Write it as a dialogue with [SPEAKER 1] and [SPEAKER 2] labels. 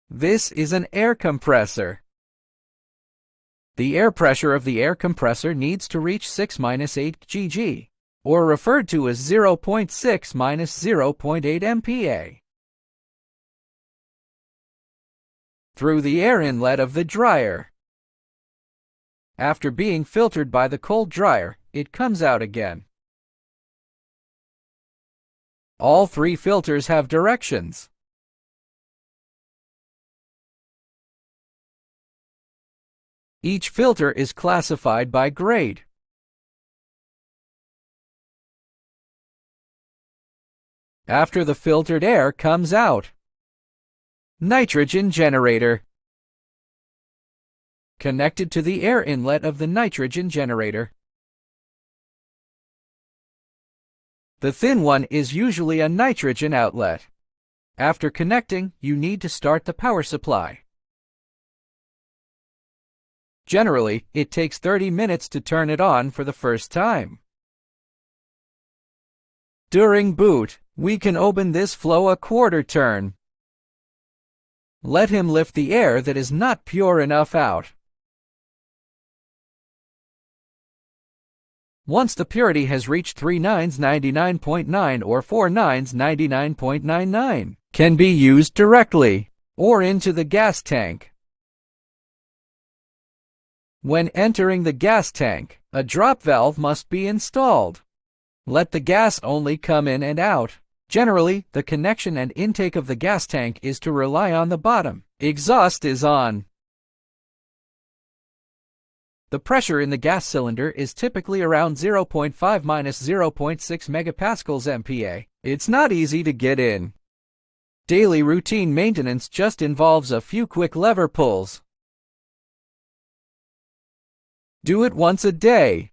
[SPEAKER 1] This is an air compressor. The air pressure of the air compressor needs to reach 6-8 GG, or referred to as 0.6-0.8 MPa. Through the air inlet of the dryer. After being filtered by the cold dryer, it comes out again. All three filters have directions. Each filter is classified by grade. After the filtered air comes out. Nitrogen generator. Connected to the air inlet of the nitrogen generator. The thin one is usually a nitrogen outlet. After connecting, you need to start the power supply. Generally, it takes 30 minutes to turn it on for the first time. During boot, we can open this flow a quarter turn. Let him lift the air that is not pure enough out. Once the purity has reached 3 nines 99.9 or 4 nines 99.99, can be used directly or into the gas tank. When entering the gas tank, a drop valve must be installed. Let the gas only come in and out. Generally, the connection and intake of the gas tank is to rely on the bottom. Exhaust is on. The pressure in the gas cylinder is typically around 0.5-0.6 megapascals MPa. It's not easy to get in. Daily routine maintenance just involves a few quick lever pulls. Do it once a day.